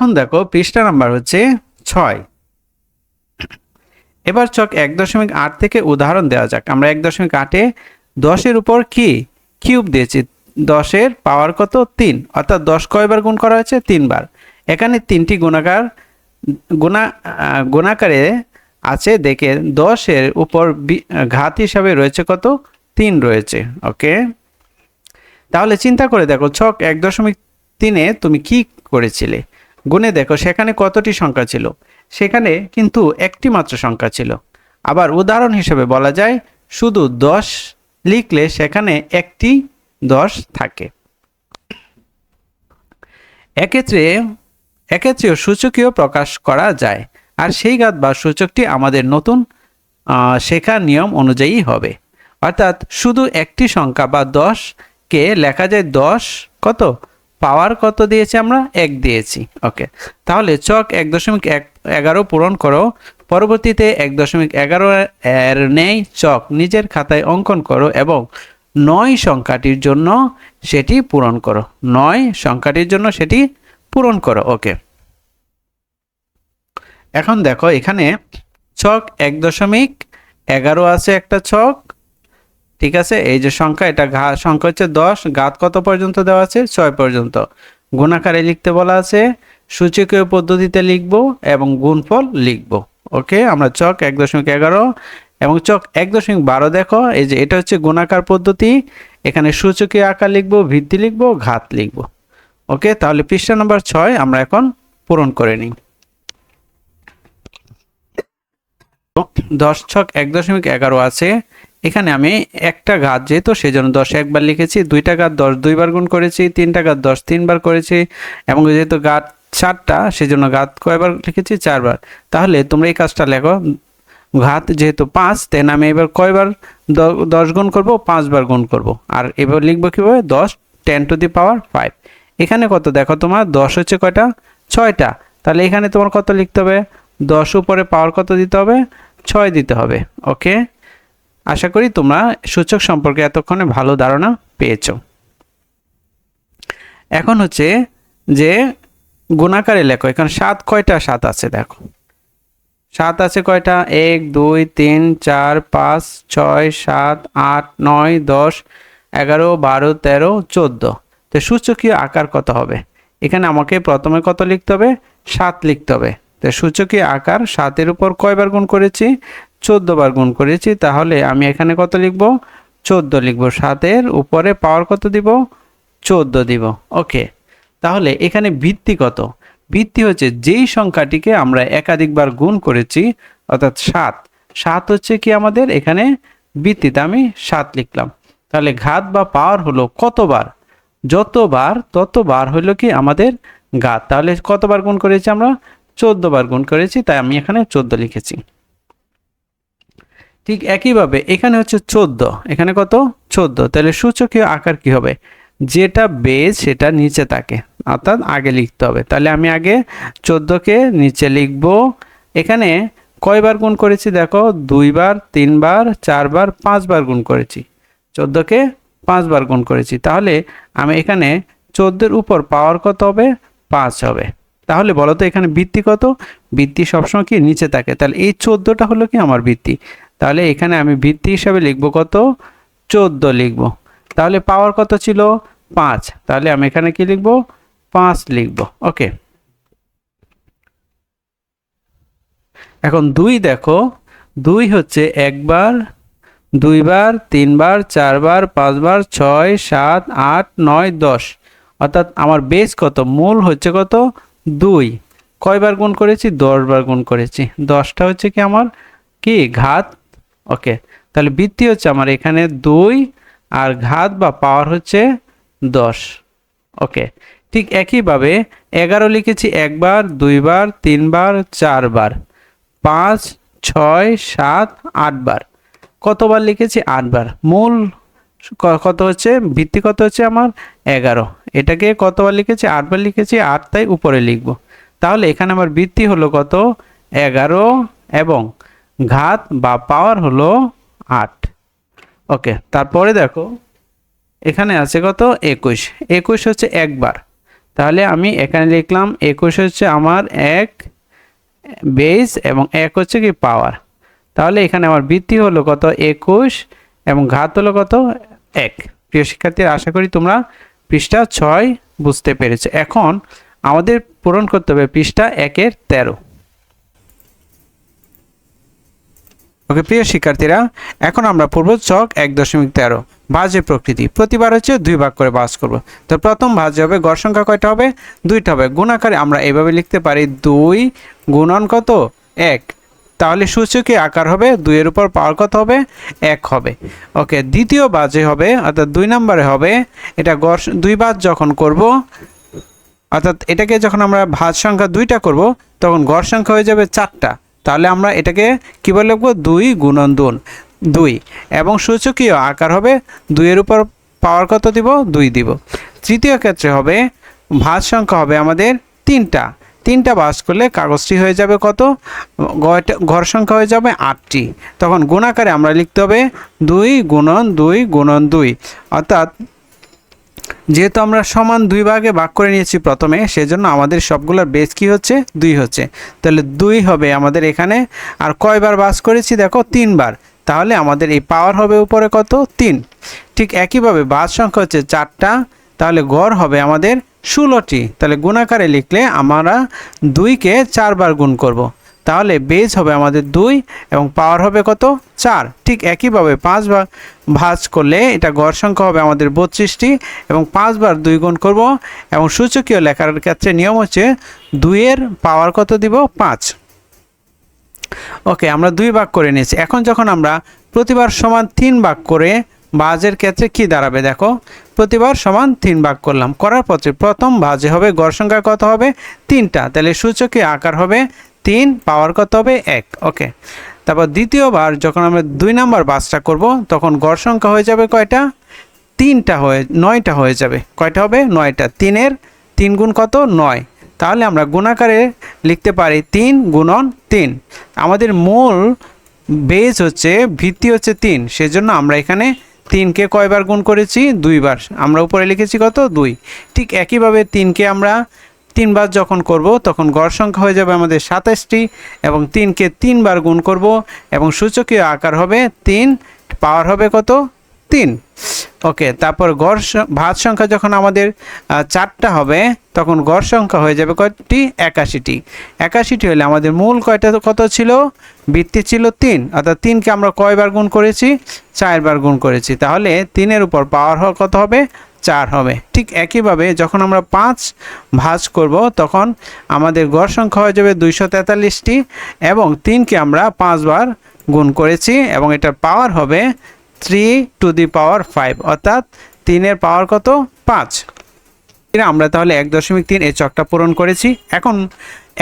এখন দেখো পৃষ্ঠা নাম্বার হচ্ছে 6। এবার ছক 1.8 থেকে উদাহরণ দেওয়া যাক। আমরা 1.8-এ 10-এর উপর কি কিউব দিয়েছি, 10-এর পাওয়ার কত 3, অর্থাৎ 10 কয়বার গুণ করা হয়েছে 3 বার। এখানে 3টি গুণাকারে আছে, দেখে 10-এর উপর ঘাত হিসাবে রয়েছে কত 3 রয়েছে। ওকে, তাহলে চিন্তা করে দেখো ছক 1.3-এ তুমি কি করেছিলে, গুণে দেখো সেখানে কতটি সংখ্যা ছিল, সেখানে কিন্তু একটি মাত্র সংখ্যা ছিল। আবার উদাহরণ হিসেবে বলা যায় শুধু 10 লিখলে সেখানে একটি 10 থাকে। এক্ষেত্রেও সূচকীয় প্রকাশ করা যায়, আর সেই ঘাত বা সূচকটি আমাদের নতুন শেখার নিয়ম অনুযায়ী হবে। অর্থাৎ শুধু একটি সংখ্যা বা 10-কে লেখা যায় 10 কত পাওয়ার কত দিয়েছি আমরা 1 দিয়েছি। ওকে, তাহলে ছক 1.11 পূরণ করো, পরবর্তীতে 1.11 এর নেই ছক নিজের খাতায় অঙ্কন করো এবং 9 সংখ্যাটির জন্য সেটি পূরণ করো। 9 সংখ্যাটির জন্য সেটি পূরণ করো। ওকে, এখন দেখো এখানে ছক 1.11 আছে একটা ছক, ঠিক আছে। এই যে সংখ্যা, এটা সংখ্যা হচ্ছে 10, ঘাত কত পর্যন্ত দেওয়া আছে 6 পর্যন্ত। গুণাকারে লিখতে বলা আছে, সূচকীয় পদ্ধতিতে লিখব এবং গুণফল লিখব। ওকে, আমরা ছক 1.11 এবং ছক 1.12 দেখো, এই যে এটা হচ্ছে গুণাকার পদ্ধতি, এখানে সূচকীয় আকার লিখব, ভিত্তি লিখব, ঘাত লিখব। ওকে, তাহলে পৃষ্ঠা নম্বর 6 আমরা এখন পূরণ করে নিই। 10 ছক 1.11 আছে, এখানে আমি একটা ঘাত যেহেতু সেজন্য 10 একবার লিখেছি, 2টা ঘাত 10 2বার গুণ করেছি, 3টা ঘাত 10 3বার করেছি, এবং যেহেতু ঘাত 4টা সেজন্য ঘাত কয়বার লিখেছি 4 বার। তাহলে তোমরা এই কাজটা লেখো, ঘাত যেহেতু 5, তাই আমি এবার কয়বার 10 গুণ করব 5 বার গুণ করব, আর এবার লিখবো কিভাবে 10 10 টু দি পাওয়ার 5। এখানে কত দেখো তোমার 10 হচ্ছে কয়টা 6টা, তাহলে এখানে তোমার কত লিখতে হবে 10 উপরে পাওয়ার কত দিতে হবে 6 দিতে হবে। ওকে, আশা করি তোমরা সূচক সম্পর্কে এতক্ষণে ভালো ধারণা পেয়েছো। এখন হচ্ছে যে গুণাকারে লেখো, এখানে 7 কয়টা 7 আছে দেখো, 7 আছে কয়টা 1 2 3 4 5 6 7 8 9 10 11 12 13 14। তো সূচকীয় আকার কত হবে, এখানে আমাকে প্রথমে কত লিখতে হবে 7 লিখতে হবে। তো সূচকীয় আকার 7-এর উপর কয়বার গুণ করেছি 14 বার গুণ করেছি, তাহলে আমি এখানে কত লিখব 14 লিখব, 7-এর উপরে পাওয়ার কত দিব 14 দিব। ওকে, তাহলে এখানে ভিত্তি কত, ভিত্তি হচ্ছে যেই সংখ্যাটিকে আমরা একাধিকবার গুণ করেছি, অর্থাৎ 7 হচ্ছে কি আমাদের এখানে ভিত্তিতে আমি 7 লিখলাম। তাহলে ঘাত বা পাওয়ার হলো কতবার, যতবার ততবার হলো কি আমাদের ঘাত। তাহলে কতবার গুণ করেছি আমরা 14 বার গুণ করেছি, তাই আমি এখানে 14 লিখেছি। ঠিক একইভাবে এখানে হচ্ছে 14, এখানে কত 14, তাহলে সূচকীয় আকার কি হবে, যেটা বেজ সেটা নিচে থাকে, অর্থাৎ আগে লিখতে হবে। তাহলে আমি আগে 14-কে নিচে লিখব। এখানে কয়বার গুণ করেছি দেখো 2 বার 3 বার 4 বার 5 বার গুণ করেছি, 14-কে 5 বার গুণ করেছি। তাহলে আমি এখানে 14-এর উপর পাওয়ার কত হবে 5 হবে। তাহলে বলো তো এখানে ভিত্তি কত, ভিত্তি সবসময় কি নিচে থাকে, তাহলে এই 14টা হলো কি আমার ভিত্তি। তাহলে এখানে আমি ভিত্তি হিসাবে লিখব কত 14 লিখব। তাহলে পাওয়ার কত ছিল 5, তাহলে আমি এখানে কি লিখব 5 লিখব। ওকে, এখন 2 দেখো, 2 হচ্ছে 1 বার 2 বার 3 বার 4 বার 5 বার 6 7 8 9 10, অর্থাৎ আমার বেস কত, মূল হচ্ছে কত 2, কয়বার গুণ করেছি 10 বার গুণ করেছি, 10টা হচ্ছে কি আমার কি ঘাত। ওকে, তাহলে ভিত্তি হচ্ছে আমার এখানে 2 আর ঘাত বা পাওয়ার হচ্ছে 10। ওকে, ঠিক একইভাবে 11 লিখেছি 1 বার 2 বার 3 বার 4 বার 5 6 7 8 বার, কতবার লিখেছি 8 বার। মূল কত হচ্ছে, ভিত্তি কত হচ্ছে আমার 11, এটাকে কতবার লিখেছি 8 বার লিখেছি, 8 তাই উপরে লিখব। তাহলে এখানে আমার ভিত্তি হলো কত 11 এবং ঘাত বা পাওয়ার হলো 8। ওকে, তারপরে দেখো এখানে আছে কত 21, 21 হচ্ছে 1 বার, তাহলে আমি এখানে লিখলাম 21 হচ্ছে আমার 1 বেস এবং 1 হচ্ছে কি পাওয়ার। তাহলে এখানে আমার বৃদ্ধি হলো কত 21 এবং ঘাত হলো কত 1। প্রিয় শিক্ষার্থীরা, আশা করি তোমরা পৃষ্ঠা 6 বুঝতে পেরেছো। এখন আমাদের পূরণ করতে হবে পৃষ্ঠা 1-এর 13। ওকে প্রিয় শিক্ষার্থীরা, এখন আমরা পড়ব ছক 1.13 ভাজের প্রকৃতি। প্রতিবার হচ্ছে 2 ভাগ করে ভাজ করব। তো প্রথম ভাজ হবে, গড় সংখ্যা কয়টা হবে? 2টা হবে। গুণাকারে আমরা এভাবে লিখতে পারি 2 গুণন কত 1। তাহলে সূচকে আকার হবে 2 এর উপর পাওয়ার কত হবে 1 হবে। ওকে, দ্বিতীয় ভাজে হবে অর্থাৎ 2 নম্বরে হবে, এটা গড় 2 ভাজ যখন করব, অর্থাৎ এটাকে যখন আমরা ভাজ সংখ্যা 2টা করব তখন গড় সংখ্যা হয়ে যাবে 4টা। তাহলে আমরা এটাকে কীভাবে লিখব? 2 গুণন 2 এবং সূচকীয় আকার হবে 2 এর উপর পাওয়ার কত দিব? 2 দিব। তৃতীয় ক্ষেত্রে হবে ভাজ সংখ্যা হবে আমাদের 3টা ভাজ করলে কাগজটি হয়ে যাবে কত? ঘর সংখ্যা হয়ে যাবে 8টি। তখন গুণাকারে আমরা লিখতে হবে 2 গুণন 2 গুণন 2, অর্থাৎ যেহেতু আমরা সমান 2 ভাগে ভাগ করে নিয়েছি প্রথমে, সেজন্য আমাদের সবগুলোর বেস কি হচ্ছে? 2 হচ্ছে। তাহলে 2 হবে আমাদের এখানে। আর কয়বার ভাজ করেছি দেখো? 3 বার। তাহলে আমাদের এই পাওয়ার হবে উপরে কত? 3। ঠিক একইভাবে ভাজ সংখ্যা হচ্ছে 4টা, তাহলে গড় হবে আমাদের 16টি। তাহলে গুণাকারে লিখলে আমরা 2কে 4 বার গুণ করব। তাহলে বেস হবে আমাদের 2 এবং পাওয়ার হবে কত? 4। ঠিক একইভাবে 5 বার ভাজ করলে এটা গড় সংখ্যা হবে আমাদের 32টি এবং 5 বার 2 গুণ করব এবং সূচকীয় লেখার ক্ষেত্রে নিয়ম হচ্ছে 2 এর পাওয়ার কত দিব? 5। ওকে, আমরা 2 ভাগ করে নিয়েছি। এখন যখন আমরা প্রতিবার সমান 3 ভাগ করে ভাজের ক্ষেত্রে কি দাঁড়াবে দেখো? প্রতিবার সমান 3 ভাগ করলাম, করার পরে প্রথম ভাজে হবে গড় সংখ্যা কত হবে? 3টা। তাহলে সূচকীয় আকার হবে 3, পাওয়ার কত হবে? 1। ওকে, তারপর দ্বিতীয়বার যখন আমরা 2 নম্বর ভাজটা করব তখন গড় সংখ্যা হয়ে যাবে কয়টা? 9টা হয়ে যাবে। কয়টা হবে? 9টা। 3-এর 3 গুণ কত? 9। তাহলে আমরা গুণাকারে লিখতে পারি 3 গুণন 3। আমাদের মূল বেস হচ্ছে, ভিত্তি হচ্ছে 3, সেজন্য আমরা এখানে 3কে কয়বার গুণ করেছি? 2 বার। আমরা উপরে লিখেছি কত? 2। ঠিক একইভাবে 3কে আমরা 3 বার যখন করব তখন গড় সংখ্যা হয়ে যাবে আমাদের 27টি এবং 3কে 3 বার গুণ করব এবং সূচকীয় আকার হবে 3, পাওয়ার হবে কত? 3। ওকে, তারপর ভাজ সংখ্যা যখন আমাদের 4টা হবে তখন গড় সংখ্যা হয়ে যাবে কয়টি? 81টি। 81টি হলে আমাদের মূল কয়টা কত ছিল? ভিত্তি ছিল 3, অর্থাৎ 3কে আমরা কয়বার গুণ করেছি? 4 বার গুণ করেছি। তাহলে 3-এর উপর পাওয়ার কত হবে? 4 হবে। ঠিক একইভাবে যখন আমরা 5 ভাজ করব তখন আমাদের গড় সংখ্যা হয়ে যাবে 243টি এবং 3কে আমরা 5 বার গুণ করেছি এবং এটার পাওয়ার হবে 3 টু দি পাওয়ার 5, অর্থাৎ 3-এর পাওয়ার কত? 5। আমরা তাহলে 1.3 এই চকটা পূরণ করেছি। এখন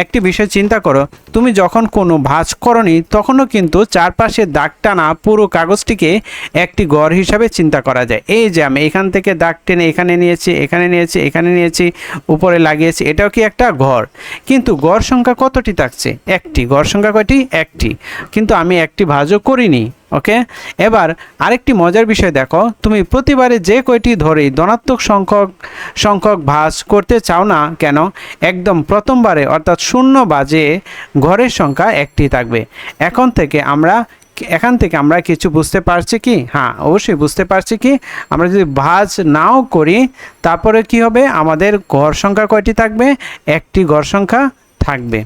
একটি বিষয় চিন্তা করো, তুমি যখন কোনো ভাঁজ করনি তখনও কিন্তু চারপাশে দাগ টানা পুরো কাগজটিকে একটি গড় হিসাবে চিন্তা করা যায়। এই যে আমি এখান থেকে দাগ টেনে এখানে নিয়েছি, এখানে নিয়েছি, এখানে নিয়েছি, উপরে লাগিয়েছি, এটাও কি একটা ঘর। কিন্তু গড় সংখ্যা কতটি থাকছে? একটি। গড় সংখ্যা কয়টি? একটি। কিন্তু আমি একটি ভাঁজও করিনি। ওকে, এবার আরেকটি মজার বিষয় দেখো, তুমি প্রতিবারে যে কয়টি ধরেই ধনাত্মক সংখ্যক ভাঁজ করতে চাও না কেন, একদম প্রথমবারে অর্থাৎ 0 বাজে ঘরের সংখ্যা একটি থাকবে। এখান থেকে আমরা কিছু বুঝতে পারছি কি? হ্যাঁ, অবশ্যই বুঝতে পারছি কি, আমরা যদি ভাঁজ নাও করি তারপরে কি হবে? আমাদের ঘর সংখ্যা কয়টি থাকবে? একটি ঘর সংখ্যা থাকবে।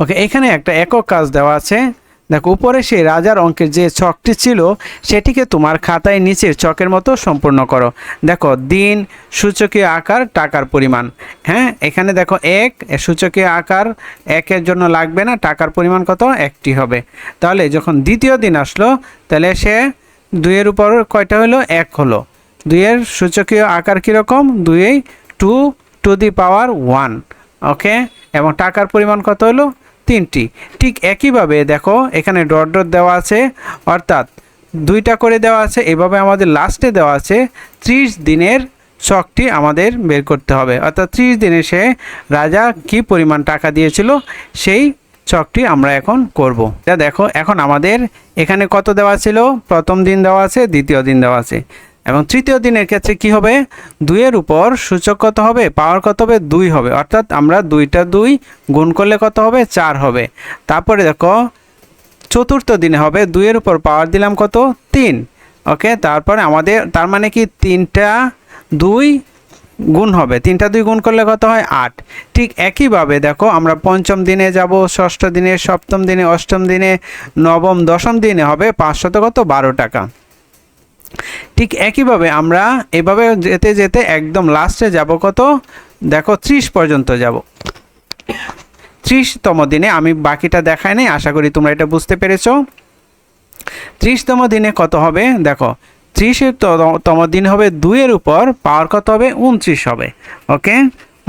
ওকে, এখানে একটা একক কাজ দেওয়া আছে। দেখো, উপরে সেই রাজার অঙ্কের যে ছকটি ছিল সেটিকে তোমার খাতায় নিচের ছকের মতো সম্পূর্ণ করো। দেখো, দিন, সূচকীয় আকার, টাকার পরিমাণ। হ্যাঁ, এখানে দেখো 1, সূচকীয় আকার 1-এর জন্য লাগবে না, টাকার পরিমাণ কত? 1টি হবে। তাহলে যখন দ্বিতীয় দিন আসলো তাহলে সে 2-এর উপর কয়টা হলো? 1 হলো। 2-এর সূচকীয় আকার কীরকম? 2 2 টু দি পাওয়ার 1। ওকে, এবং টাকার পরিমাণ কত হলো? 3টি। ঠিক একইভাবে দেখো এখানে ডট ডট দেওয়া আছে, অর্থাৎ 2টা করে দেওয়া আছে। এভাবে আমাদের লাস্টে দেওয়া আছে 30 দিনের ছকটি আমাদের বের করতে হবে, অর্থাৎ 30 দিনে সে রাজা কি পরিমাণ টাকা দিয়েছিল সেই ছকটি আমরা এখন করব। দেখো, এখন আমাদের এখানে কত দেওয়া ছিল? প্রথম দিন দেওয়া আছে, দ্বিতীয় দিন দেওয়া আছে। এবং তৃতীয় দিনের ক্ষেত্রে কি হবে, 2-এর উপর সূচক কত হবে, পাওয়ার কত হবে, 2 হবে, অর্থাৎ আমরা 2টা 2 গুণ করলে কত হবে, 4 হবে। তারপরে দেখো চতুর্থ দিনে হবে 2-এর উপর পাওয়ার দিলাম কত, 3। ওকে, তারপরে আমাদের তার মানে কি 3টা 2 গুণ হবে, 3টা 2 গুণ করলে কত হয়, 8। ঠিক একইভাবে দেখো আমরা পঞ্চম দিনে যাব, ষষ্ঠ দিনে, সপ্তম দিনে, অষ্টম দিনে, নবম দশম দিনে হবে 500 কত, 12 টাকা। ঠিক একইভাবে আমরা এভাবে যেতে যেতে একদম লাস্টে যাব কত, দেখো 30 পর্যন্ত যাব। 30তম দিনে আমি বাকিটা দেখাই নাই, আশা করি তোমরা এটা বুঝতে পেরেছো। 30তম দিনে কত হবে, দেখো 30তম দিন হবে 2-এর উপর পাওয়ার কত হবে, 29 হবে। ওকে,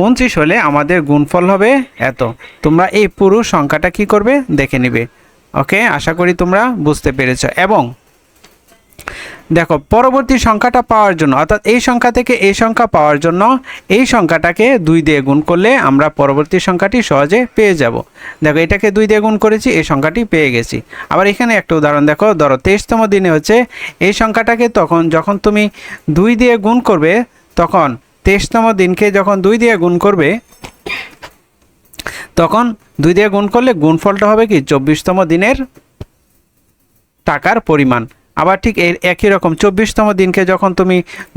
29 হলে আমাদের গুণফল হবে এত। তোমরা এই পুরো সংখ্যাটা কি করবে, দেখে নিবে। ওকে, আশা করি তোমরা বুঝতে পেরেছো। এবং দেখো পরবর্তী সংখ্যাটা পাওয়ার জন্য, অর্থাৎ এই সংখ্যা থেকে এই সংখ্যা পাওয়ার জন্য এই সংখ্যাটাকে 2 দিয়ে গুণ করলে আমরা পরবর্তী সংখ্যাটি সহজে পেয়ে যাব। দেখো এটাকে 2 দিয়ে গুণ করেছি, এই সংখ্যাটি পেয়ে গেছি। আবার এখানে একটা উদাহরণ দেখো, ধরো 23তম দিনে হচ্ছে এই সংখ্যাটাকে যখন তুমি 2 দিয়ে গুণ করবে, তখন 23তম দিনকে যখন 2 দিয়ে গুণ করবে, তখন 2 দিয়ে গুণ করলে গুণফলটা হবে কি, 24তম দিনের টাকার পরিমাণ। আবার ঠিক একই রকম 24তম দিনকে যখন তুমি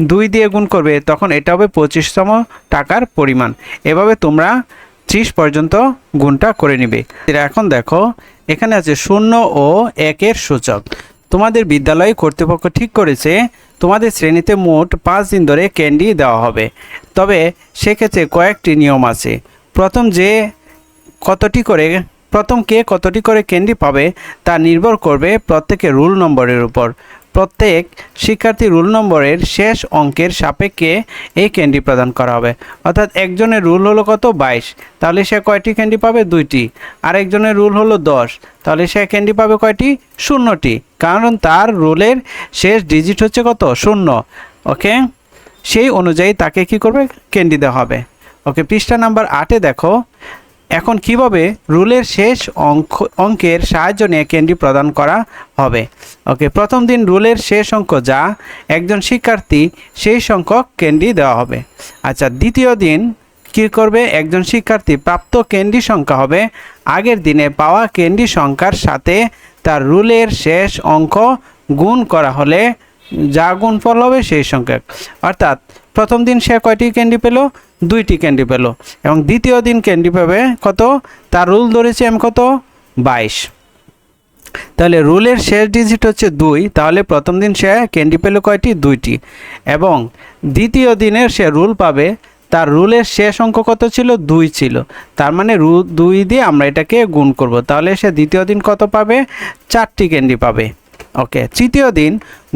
2 দিয়ে গুণ করবে, তখন এটা হবে 25তম টাকার পরিমাণ। এভাবে তোমরা 30 পর্যন্ত গুণটা করে নিবে। এখন দেখো এখানে আছে 0 ও 1-এর সূচক। তোমাদের বিদ্যালয় কর্তৃপক্ষ ঠিক করেছে তোমাদের শ্রেণীতে মোট 5 দিন ধরে ক্যান্ডি দেওয়া হবে। তবে সেক্ষেত্রে কয়েকটি নিয়ম আছে। প্রথম কে কতটি করে ক্যান্ডি পাবে তা নির্ভর করবে প্রত্যেকের রুল নম্বরের উপর। প্রত্যেক শিক্ষার্থী রুল নম্বরের শেষ অঙ্কের সাপেক্ষে এই ক্যান্ডি প্রদান করা হবে। অর্থাৎ একজনের রুল হলো কত, 22, তাহলে সে কয়টি ক্যান্ডি পাবে, 2টি। আর একজনের রুল হলো 10, তাহলে সে ক্যান্ডি পাবে কয়টি, 0টি, কারণ তার রুলের শেষ ডিজিট হচ্ছে কত, 0। ওকে, সেই অনুযায়ী তাকে কি করবে, ক্যান্ডি দেওয়া হবে। ওকে, পৃষ্ঠা নাম্বার 8-এ দেখো এখন কিভাবে রুলের শেষ অঙ্কের সাহায্য নিয়ে ক্যান্ডি প্রদান করা হবে। ওকে, প্রথম দিন রুলের শেষ অঙ্ক যা একজন শিক্ষার্থী সেই সংখ্যক ক্যান্ডি দেওয়া হবে। আচ্ছা, দ্বিতীয় দিন কি করবে, একজন শিক্ষার্থী প্রাপ্ত ক্যান্ডি সংখ্যা হবে আগের দিনে পাওয়া ক্যান্ডি সংখ্যার সাথে তার রুলের শেষ অঙ্ক গুণ করা হলে যা গুণফল হবে সেই সংখ্যা। অর্থাৎ প্রথম দিন সে কয়টি ক্যান্ডি পেল, 2টি ক্যান্ডি পেল, এবং দ্বিতীয় দিন ক্যান্ডি পাবে কত, তার রুল ধরেছি আমি কত, 22। তাহলে রুলের শেষ ডিজিট হচ্ছে 2, তাহলে প্রথম দিন সে ক্যান্ডি পেল কয়টি, 2টি, এবং দ্বিতীয় দিনের সে রুল পাবে, তার রুলের শেষ অঙ্ক কত ছিল, 2 ছিল, তার মানে 2 দিয়ে আমরা এটাকে গুণ করব, তাহলে সে দ্বিতীয় দিন কত পাবে, 4টি ক্যান্ডি পাবে। ওকে, তৃতীয় দিন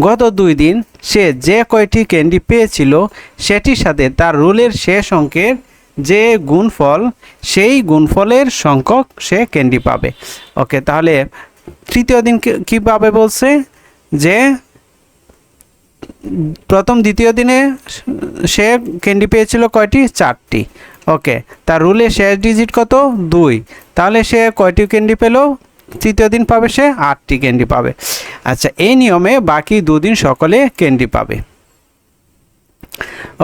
গত 2 দিন সে যে কয়টি ক্যান্ডি পেয়েছিল সেটির সাথে তার রুলের শেষ অঙ্কের যে গুণফল, সেই গুণফলের সংখ্যক সে ক্যান্ডি পাবে। ওকে, তাহলে তৃতীয় দিন কি পাবে বলছে, যে দ্বিতীয় দিনে সে ক্যান্ডি পেয়েছিল কয়টি, 4টি। ওকে, তার রুলের শেষ ডিজিট কত, 2, তাহলে সে কয়টি ক্যান্ডি পেল, তৃতীয় দিন পাবে সে 8টি ক্যান্ডি পাবে। আচ্ছা, এই নিয়মে বাকি 2 দিন সকলে ক্যান্ডি পাবে।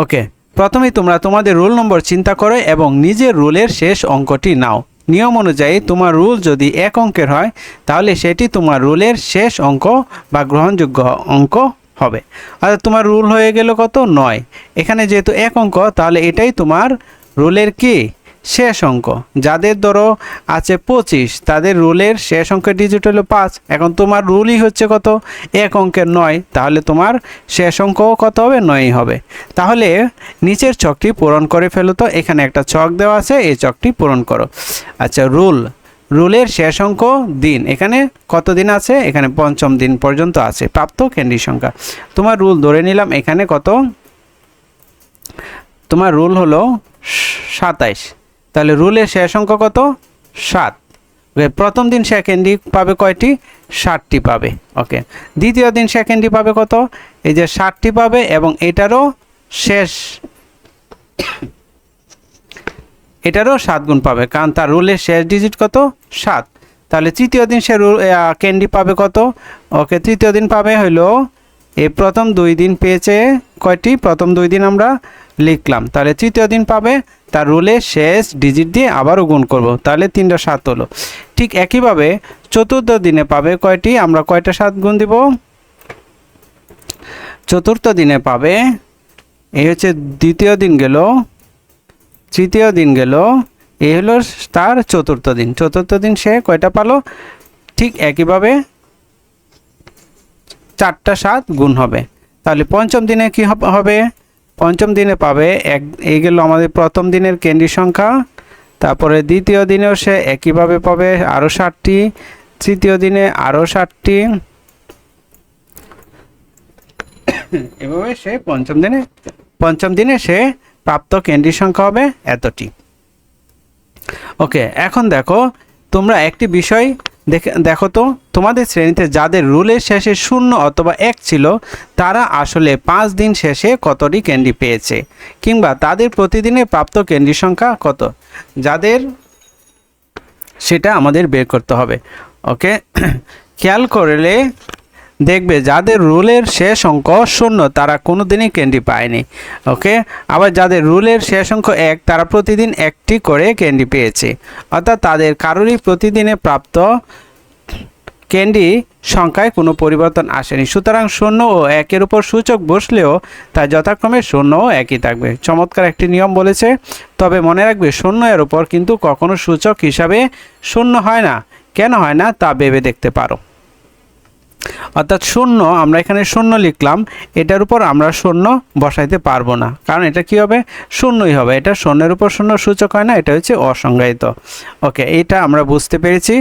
ওকে, প্রথমেই তোমরা তোমাদের রুল নম্বর চিন্তা করো এবং নিজের রুলের শেষ অঙ্কটি নাও। নিয়ম অনুযায়ী তোমার রুল যদি 1 অঙ্কের হয়, তাহলে সেটি তোমার রুলের শেষ অঙ্ক বা গ্রহণযোগ্য অঙ্ক হবে। অর্থাৎ তোমার রুল হয়ে গেল কত, 9। এখানে যেহেতু 1 অঙ্ক, তাহলে এটাই তোমার রুলের কি, শেষ অঙ্ক। যাদের ধরো আছে 25, তাদের রুলের শেষ অঙ্কের ডিজিট হলো 5। এখন তোমার রুলই হচ্ছে কত, 1 অঙ্কের 9, তাহলে তোমার শেষ অঙ্কও কত হবে, 9 হবে। তাহলে নিচের ছকটি পূরণ করে ফেলো। তো এখানে একটা ছক দেওয়া আছে, এই ছকটি পূরণ করো। আচ্ছা, রুলের শেষ অঙ্ক দিন, এখানে কত দিন আছে, এখানে 5ম দিন পর্যন্ত আছে প্রাপ্ত ক্যান্ডি সংখ্যা। তোমার রুল ধরে নিলাম এখানে কত, তোমার রুল হলো 27, তাহলে রুলের শেষ অঙ্ক কত, 7। প্রথম দিন সে ক্যান্ডি পাবে কয়টি, 7টি পাবে। ওকে, দ্বিতীয় দিন সে ক্যান্ডি পাবে কত, এই যে 7টি পাবে, এবং এটারও 7 গুণ পাবে, কারণ তার রুলের শেষ ডিজিট কত, 7। তাহলে তৃতীয় দিন সে ক্যান্ডি পাবে কত, ওকে, তৃতীয় দিন পাবে হলো এই প্রথম 2 দিন পেয়েছে কয়টি? প্রথম 2 দিন আমরা লিখলাম, তাহলে তৃতীয় দিন পাবে তার রুলে শেষ ডিজিট দিয়ে আবারও গুণ করব, তাহলে 3টা 7 হলো। ঠিক একইভাবে চতুর্থ দিনে পাবে কয়টি? আমরা কয়টা 7 গুণ দিব? চতুর্থ দিনে পাবে, এই হচ্ছে দ্বিতীয় দিন গেল, তৃতীয় দিন গেল, এই হলো তার চতুর্থ দিন। চতুর্থ দিন সে কয়টা পালো? ঠিক একইভাবে 4টা 7 গুণ হবে। তাহলে পঞ্চম দিনে কি হবে? পঞ্চম দিনে পাবে এই গেল আমাদের প্রথম দিনের ক্যান্ডি সংখ্যা, তারপরে দ্বিতীয় দিনেও সে একইভাবে পাবে আরও 7টি, তৃতীয় দিনে আরও 7টি, এভাবে সে পঞ্চম দিনে সে প্রাপ্ত ক্যান্ডি সংখ্যা হবে এতটি। ওকে, এখন দেখো তোমরা একটি বিষয় দেখো তো, তোমাদের শ্রেণীতে যাদের রুলের শেষে 0 অথবা 1 ছিল তারা আসলে 5 দিন শেষে কতটি ক্যান্ডি পেয়েছে, কিংবা তাদের প্রতিদিনের প্রাপ্ত ক্যান্ডি সংখ্যা কত, যাদের সেটা আমাদের বের করতে হবে। ওকে, খেয়াল করলে দেখবে যাদের রুলের শেষ অঙ্ক 0 তারা কোনো দিনই ক্যান্ডি পায়নি। ওকে, আবার যাদের রুলের শেষ অঙ্ক 1 তারা প্রতিদিন একটি করে ক্যান্ডি পেয়েছে, অর্থাৎ তাদের কারোরই প্রতিদিনে প্রাপ্ত ক্যান্ডি সংখ্যায় কোনো পরিবর্তন আসেনি। সুতরাং 0 ও 1-এর উপর সূচক বসলেও তা যথাক্রমে 0 ও 1ই থাকবে। চমৎকার একটি নিয়ম বলেছে, তবে মনে রাখবে 0-এর উপর কিন্তু কখনো সূচক হিসাবে 0 হয় না। কেন হয় না তা ভেবে দেখতে পারো। অর্থাৎ 0 আমরা এখানে 0 লিখলাম, এটার উপর আমরা 0 বসাইতে পারবো না, কারণ এটা কি হবে? 0ই হবে। এটা 0-এর উপর 0 সূচক হয় না, এটা হচ্ছে অসংজ্ঞায়িত। ওকে, এটা আমরা বুঝতে পেরেছি।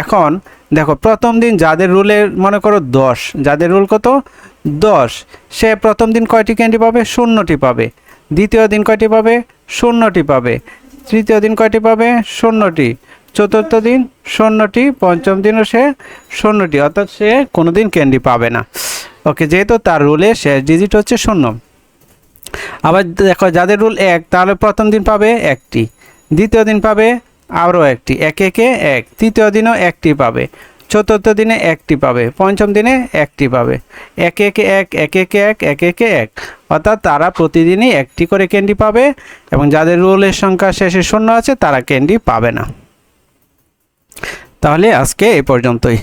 এখন দেখো প্রথম দিন যাদের রুলের মনে করো 10, যাদের রুল কত? 10, সে প্রথম দিন কয়টি ক্যান্ডি পাবে? 0টি পাবে। দ্বিতীয় দিন কয়টি পাবে? 0টি পাবে। তৃতীয় দিন কয়টি পাবে? 0টি। চতুর্থ দিন 0টি, পঞ্চম দিনও সে 0টি, অর্থাৎ সে কোনো দিন ক্যান্ডি পাবে না। ওকে, যেহেতু তার রুলে শেষ ডিজিট হচ্ছে 0। আবার দেখো যাদের রুল 1, তাহলে প্রথম দিন পাবে 1টি, দ্বিতীয় দিন পাবে আরও 1টি, 1 1 1, তৃতীয় দিনও 1টি পাবে, চতুর্থ দিনে 1টি পাবে, পঞ্চম দিনে 1টি পাবে, 1 1 1 1 1 1 1 1 1, অর্থাৎ তারা প্রতিদিনই 1টি করে ক্যান্ডি পাবে, এবং যাদের রুলের সংখ্যা শেষে 0 আছে তারা ক্যান্ডি পাবে না। তাহলে আজকে এই পর্যন্তই।